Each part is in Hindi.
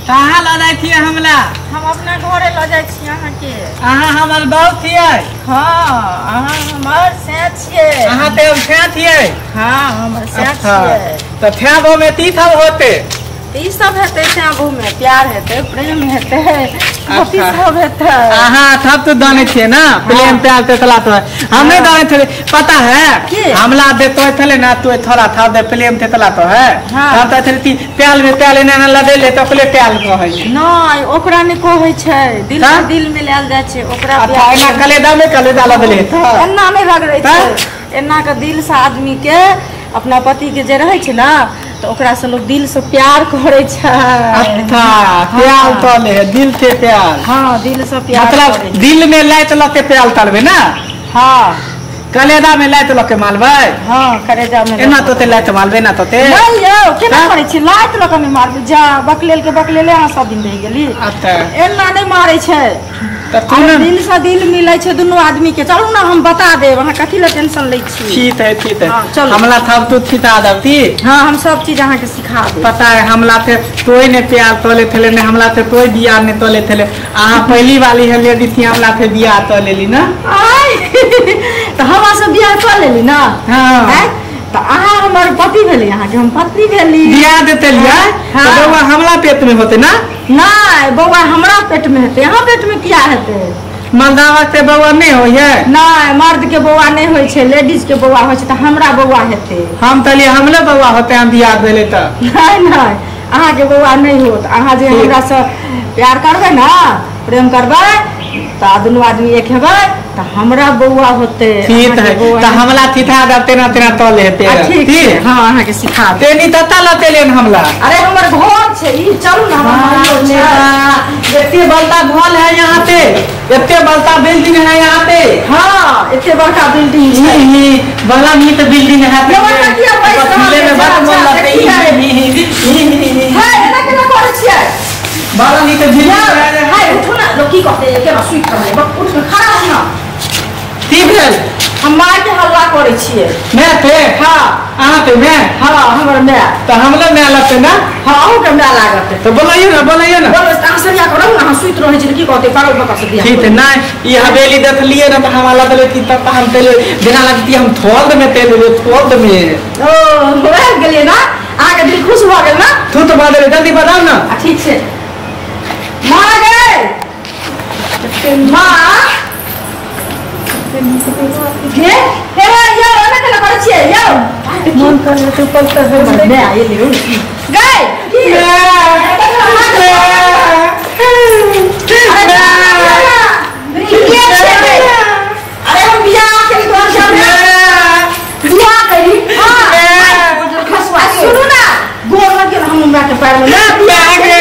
कहाँ ल जाए थी हमला? हम अपना घरे ल जाए छी अहाँ के। अहाँ हमर बहु थिए? हाँ, अहाँ हमर से छिए। अहाँ ते से थिए? हाँ, हमर से छिए। तो थ्याबो में ती सब होते? ई सब हेते थ्याबो में प्यार हेते, प्रेम हेते, कथि सब हेते। अहाँ थप तो दाने थे ना, प्रेम प्यार ते तला तो हम नहीं दाने थे। पता है हमला दे तो थले ना तू थोड़ा था दे प्रेम ते तला तो है। हम तो थी प्याल में प्याल ने लदे ले तो प्ले प्याल को है। नहीं, ओकरा ने कहै छै, दिल से दिल में लेल जाय छै ओकरा प्यार। एना कलेदा में कलेदा लदले त एना नहीं रगड़ै छै। एना के दिल से आदमी के अपना पति के जे रहै छै ना तो ओकरा से लोग दिल से प्यार करे छै। अच्छा, प्यार तो ले दिल से प्यार। हाँ, दिल से प्यार मतलब दिल में लाइट लके प्यार करबे ना। हाँ, कलेदा में लाइट लके मालबे। हाँ, कलेदा में एना तो ते लाइट मालबे ना तो ते नहीं यो केना करे छै लाइट लके नहीं मारबे। जा बकलेल के बकलेले अहाँ सब दिन रह गेली। अच्छा, एना नहीं मारे छै। दिल से दिल मिले छै दोनों आदमी के। चलू ना हम बता देब, अहाँ कथि ले टेंशन लै छी। ठीक है ठीक है। चलो हमला थब तू सिखा दबती। हाँ, हम सब चीज अहाँ के सिखा देब। पता है हमला थे तोय ने प्यार तोले थले ने हमला थे तोय बियाह ने तोले थले। आहा पहली वाली है लेडी थी हमला थे बियाह तो लेली ना। तो हमरा से बियाह कर लेली ना। हां, तो अहाँ हमर पति भेली, अहाँ के हम पत्नी भेली। बियाह देते लिया तो बउआ हमला पेट में होते ना। नहीं, बउआ हमरा पेट में हेते, यहाँ पेट में किया हेते। मर्दावा के बउआ नहीं होय? नहीं, मर्द के बउआ नहीं होय छै, लेडीज के बउआ होय छै। तो हमरा बउआ हेते। हम तलिए हमले बउआ होते हम बियाह देले त। नहीं नहीं, अहाँ के बउआ नहीं होत। अहाँ जे हमरा से प्यार करबे ना, प्रेम करबे तो दोनों आदमी एक हेबे तो हमरा बउआ होते। ठीक है, तो हमला थिथा दते ना तेना तो लेते। ठीक है, हां अहाँ के सिखा दे। तेनी तता लते लेन हमला। अरे हमर घर छै ई, चलू ना हम। एते बड़का घर है यहाँ पे, एते बड़का बिल्डिंग है यहाँ पे। हां, एते बड़का बिल्डिंग छै। बड़ा नीट बिल्डिंग है। ये बड़का किया पैसा ले में बात बोल लगते है एना केना करे छियै। बड़ा नीट बिल्डिंग है। हाय उठो ना, लोग की कहते हैं केना सुई करे। बस उठ खड़ा हो ना। ठीक है, हम माय के हल्ला करे छियै। मैं पे? हां, अहाँ पे मैं? हां, हमर मैं। तो हमला मैं लगते ना। हां, अहू के मैं लागत। तो बोलिए ना बोलो आंसरिया करो ना, हम सुइत रहे छी की कहते पारो बका से दिया। ठीक है ना, ये हवेली देख लिए ना तो हमारा दले की तब हम तेले बिना लगती हम थोड़ में तेले थोड़ में। ओ रह गेलिए ना, आहा के दिल खुश भ गेल ना। तू तो बादल जल्दी बताओ ना। ठीक छै। मां गे मां गे हे यो एना केना करे छियै यो। मन कर तू पलता है मैं आए ले गे की अरे हम बियाह के तोर जाने दुआ करी। हां, खसवा सुनो ना, गोर लगे हम हमरा के पैर में ना बियाह के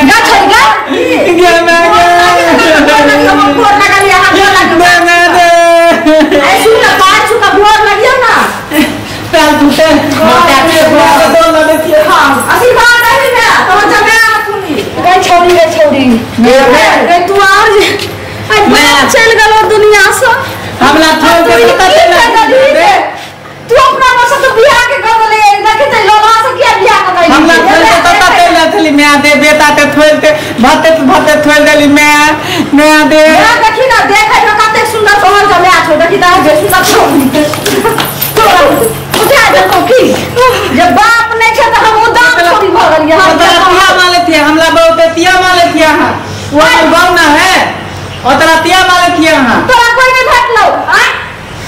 गा छोड़गा गे मैं हम गोर लगा लिया हाथ लगा मैं ऐसे ना पांच का गोर लगिया ना पैर टूटे मोटा के गोर दो लगे थे। हां, आशीर्वाद नहीं ना तो जमे सुनी गे छोड़ी गे तू और मैं चल गलो दुनिया से। हमला थोड़ के पता चला तू अपना मसा तो बियाह के कर ले देखे ते लोला से क्या बियाह कर ले। हमला थोड़ के पता चला थली मैं दे बेटा ते थोड़ के भते थोड़ देली मैं दे मैं देखी ना देखे तो कते सुंदर तोहर जमे आ छो देखी ता बेसी ना तो उठा दे को की जब बाप नहीं छे तो हम उदास थोड़ी भ गलिए। हम तो तिया माले थे, हमला बहुत तिया माले थे। हां, वो गाँव ना है और तेरा तिया माले थे। हां, तोरा कोई नहीं भेटलो आ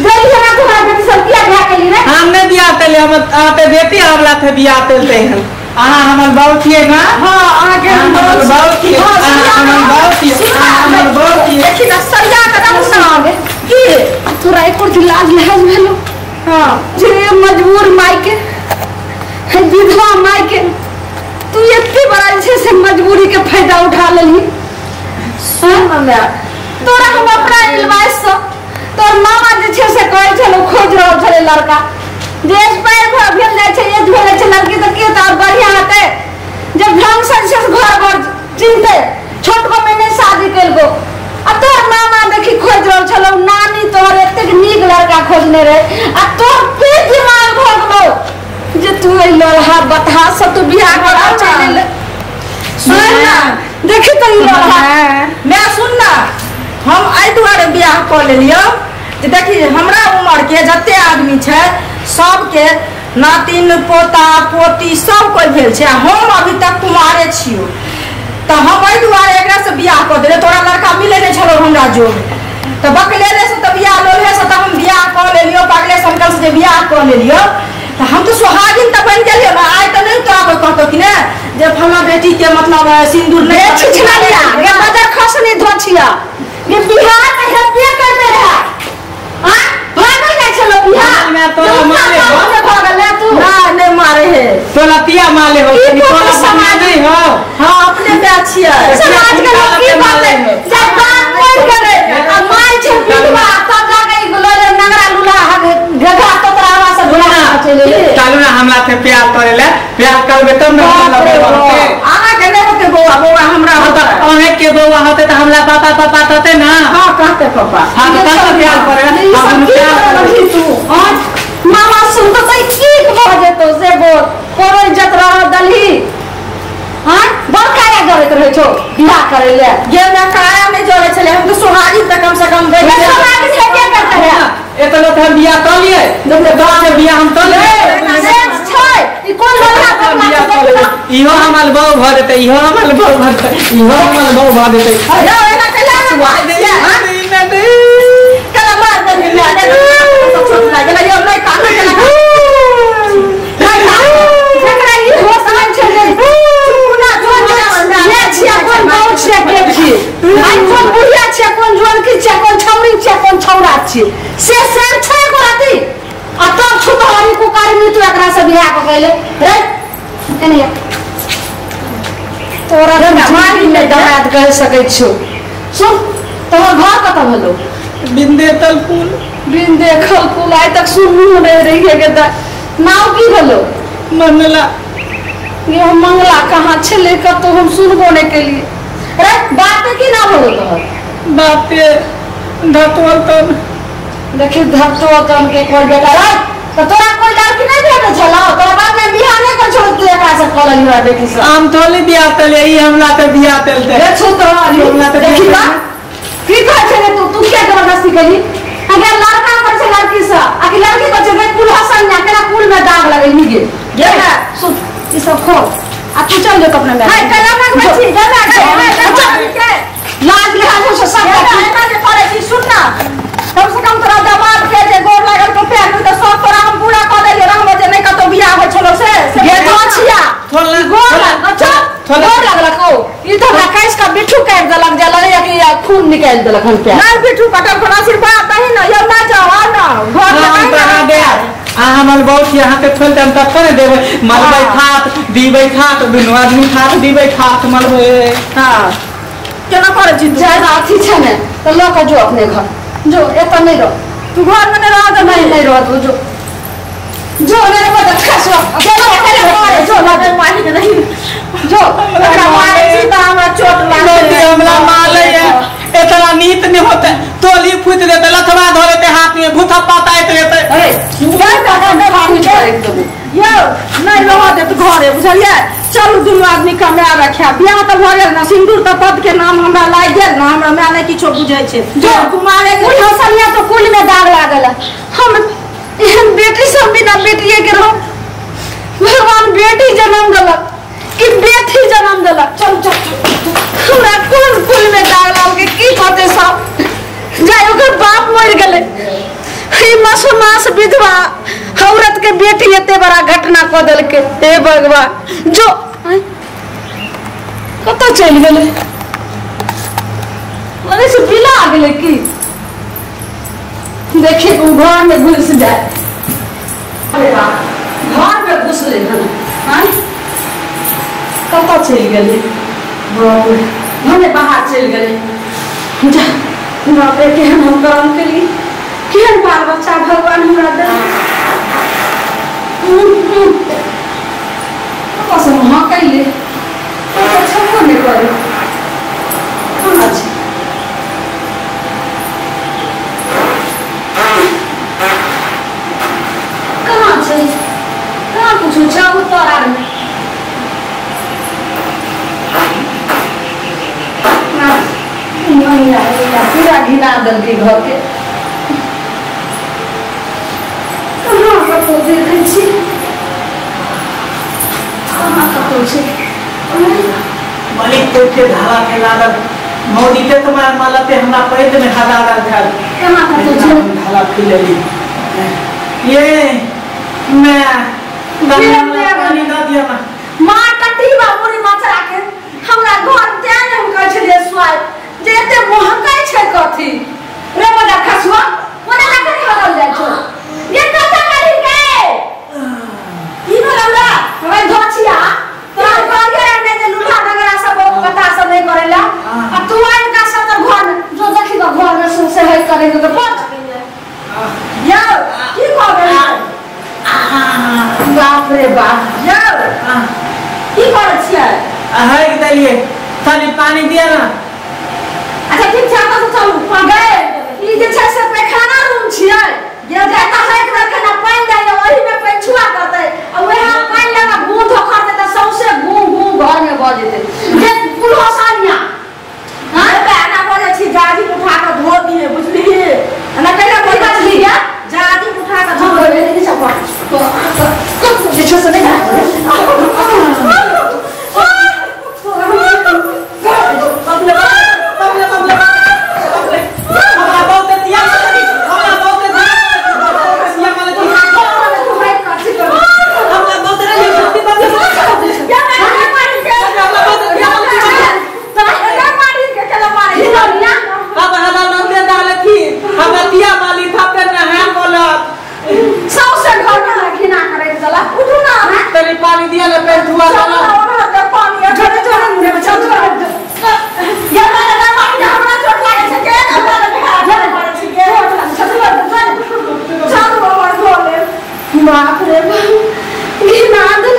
गई है ना तुम्हारा बेटी सब किया बियाह के लिए। हमने बियाह तेले हम आते बेटी हमला थे बियाह तेलते हैं। आहा हमर बाऊ थिए ना। हां, आगे हमर बाऊ थिए, हमर बाऊ थिए, हमर बाऊ थिए। देखी ना सरिया कदम सुनाओगे की तोरा एक और लाज लहज भेलो। हां, जे मजबूर माई के विधवा माई के तू इतनी बड़ा से मजबूरी के फायदा उठा लेली। सुन मम्मा, तोरा हम अपना इलवाइस से तोर मामा जे छे से कहै छलो खोज रहल छले लड़का देश पैर भर भेल जाय छे एज भेल छे लड़की तो के तो बढ़िया हते जब ढंग से घर चिनते छोट को मैंने शादी कर गो। आ तोर मामा देखी खोज रहल छलो नानी तोर एते नीक लड़का खोजने रहे आ तोर पे दिमाग भ गेलो जे तू ए लोहा बता से तू बियाह करा चले ही लड़ा मैं सुन ना हम आई दुआरे बियाह कर लेलियो जे देखी हमरा उम्र के जते आदमी छै सबके नातिन पोता पोती सब कोई भेल छै हम अभी तक कुमारे छियो तो हम आई दुआरे एकरा से बियाह कर देले तोरा लड़का मिले नहीं छलो हमरा जोग तो बकलेले से तो बियाह लोले से तो हम बियाह कर लेलियो पगले संकल से बियाह कर लेलियो तो हम तो सुहागिन तो बन गेलियो ना आइ तो नहीं तोरा कोई कहतो कि ने जे फला बेटी के मतलब सिंदूर नहीं छिछला लिया ये बदर खस नहीं धोछिया ये बिहार में हत्या करते रहा हां भागल गए चलो बिहार मैं तो मारे हो भागल है तू ना नहीं मारे है तो लतिया माले हो तो समाज नहीं हो हां अपने बैठिए समाज के लोग की बात है जब बात नहीं करे अब मार छे बिलवा तब जाके गुलोरे नगरा लुला गगा तो तरावा से भुला चले चालू ना हमरा से प्यार करेले प्यार करबे तब ना आगा के नहीं होते बौआ बौआ हमरा होता अहे के बौआ होते तो हमरा पापा पापा कहते ना हां कहते पापा हां तो प्यार करे हम प्यार करे तू और मामा सुन तो सही ठीक भ जेतो से बोल कोनो इज्जत रह दलही हां बहुत काया करत रहे छो बियाह करे ले ये मैं काया में जोड़े चले हम तो सुहागी तक कम से कम दे सुहागी से क्या करता है एतलो तो हम बियाह कर लिए जब गांव से बियाह हम कर लिए छै ई कोन लड़का करना इहो हमर बहू भ देते इहो हमर बहू भ देते इहो हमर बहू भ देते अरे एना कला हुआ कला मार दे मैं सब छोड़ लगे ये नहीं कान कला जकरा ई हो समझ छै चुना जोन ये छिया कोन बहुत छै देखी आई कोन बुढ़िया छै कोन जोन की छै कोन छौरी छै कोन छौरा छै से छै गोराती आ तब छुतहरी कुकारी में तू एकरा से बियाह क गइले रे कनिया तोरा जमानी में दमाद कह सकै छौ सुन तोहर घर कत भेलो बिंदेतल पुल बिन देखल पुल आइ तक सुनू नहीं रही है के नाव की भेलो मंगला ये मंगला कहाँ छे तो हम सुनबो नहीं के लिए अरे बात की ना बोलो तोहर बाते धतवल तन देखी धक्तो तन के कोई बेटा रे तो तोरा कोई लड़की नहीं भेटे छला तोरा बाप ने बियाह नहीं कर छोड़ तू एकरा से कॉल लिया बेटी से हम थोड़ी बियाह तले ई हमरा ते बियाह तल दे रे छो तो हमरा ते देखी बा की कह छे तू क्या जबरदस्ती करी अगर लड़का कर छे लड़की से अगर लड़की को छे कुल हसन ना केना कुल में दाग लगे निगे ये ना सुन ई सब खो आ तू चल जो अपना में हाय कला में बच्ची दादा के लाज लिहाज से सब एना जे करे छी सुन ना कम से कम तोरा दामाद के जे गोर लागल तो प्यार तो सब तोरा हम पूरा कर देलिए रहबो जे नहीं कतो बियाह हो छलो से ये तो छिया थोला गोर लग अच्छा गोर लगला को ई तो राकेश का बिट्ठू काट देलक जला या खून निकाल देलक हम पे ना बिट्ठू कटल कोना आशीर्वाद दही ना यो ना जाओ ना घर में हम नहीं दे आ हमर बहुत यहाँ के खोल हम तब करे देबे मलबै खात दीबै खात दुनु आदमी खात दीबै खात मलबै हां केना करे छी ज्यादा अथी छै ने तो लो के जो अपने घर जो एता नहीं रह तू घर में नहीं रह तो नहीं रह तू जो मेरे को खसवा जो जो लगे पानी के नहीं जो हमरा मारे सीता हमरा चोट लोटी हमला माले इतना नीत नहीं होते तोली फुट देते लथवा धरे ते हाथ में भूथा पाता देते अरे क्या दादा में भाभी छोड़ एकदम यो नहीं रह दे तू घरे बुझलिए चल दुनु आदमी कमे रखा बियाह त भ गेल ना सिंदूर त पद के नाम हमरा लाग गेल ना हमरा मैं नहीं किछो बुझै छै जो कुमारे कुल हसनिया तो कुल में दाग लागल हम एहन बेटी सब बिना बेटिए के रहो भगवान बेटी जन्म देलक कि बेटी जन्म देलक चल चल हमरा कौन कुल में दाग लाग के की कहते सब जाय ओकर बाप मर गेले ई मासूमास विधवा औरत के बेटी एते बड़ा घटना क देल के हे भगवान जो कत चल गेले मने से बिला आ गेले की देखिए घर में घुस जाए अरे वाह घर में घुस ले हाँ कत चल गए मने बाहर चल गए जा बापे के हम काम के लिए केहन बाल बच्चा भगवान हमरा दे कसम हाँ कैले अच्छा को नहीं करे कहाँ छै कहाँ छै कहाँ कुछ छै उतर आर में पूरा घिना देलकै घर के कहाँ कतौ देखै छी कहाँ कतौ छै मालिक कोई के धारा के लागल मोदी के तुम्हारे मालते हमरा पेट में हदादा था कहाँ कतौ छै धारा फिलली ये मैं पानी ना दिया ना मां टट्टी बाबूरी मचरा के हमरा घर तें हम कहै छलिए स्वाद जे एते महंगाई छै कथी रे बड़ा खसुआ ओना लागे खरल जाय छो ये कता करी के ई न लौला हवे धोचिया तोरा कहै ने जे लूहा नगरा सब कथा सब नहीं करेला आ तू आइन का सब घर जो देखी घर में से है करे तो पहुंच यो की कहबे बाप रे बाप यो की करे छियै है के दलिए खाली पानी दिया ना अच्छा ठीक छै तो चलू पगे ई जे छै से पैखाना रूम छियै जे जाता है के रखना पानी जाय ओही में पेछुआ करतै आ वही पानी लगा बूंद खरते त सौसे गूं गूं घर में भ जेतै जे पुलो सानिया हां पैना बोले छी जाजी उठा के धो दिए बुझली ना कैला बोल छी क्या जाजी उठा के धो दे नहीं सब तो जे छै से नहीं पानी दिया ले पे धुआ वाला पानी झड़े झड़े मुंह में चल ये वाला ना पानी हमरा छोड़ लागे छै के झड़े पड़े छै के चल और बोले बाप रे ई नादल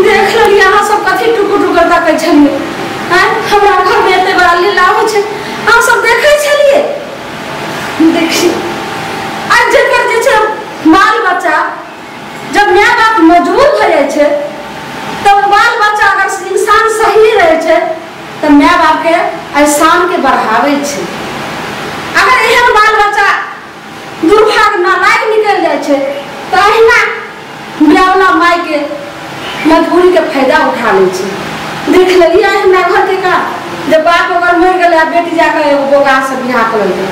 देख लो यहां सब कथि टुकु टुकु ताकै छलिए हैं हमरा घर में एते बड़ा लीला हो छै हम सब देखै छलिए देखी आज जेकर जे छै बाल बच्चा जब माय बाप मजबूर हो जाए छे तब बाल बच्चा अगर इंसान सही रहे छे तो माय बाप के एहसान के बढ़ावे छे अगर एहन बाल बच्चा दुर्भाग्य नालायक निकल जाए छे तो अहिना ब्यावला माय के मजबूरी के फायदा उठा ले छे देख लिया हमरा घर के का जब बाप अगर मर गेले बेटी जाकर एगो बोगा से बियाह कर लेते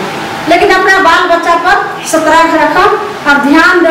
लेकिन अपना बाल बच्चा पर सतर्क रखम और ध्यान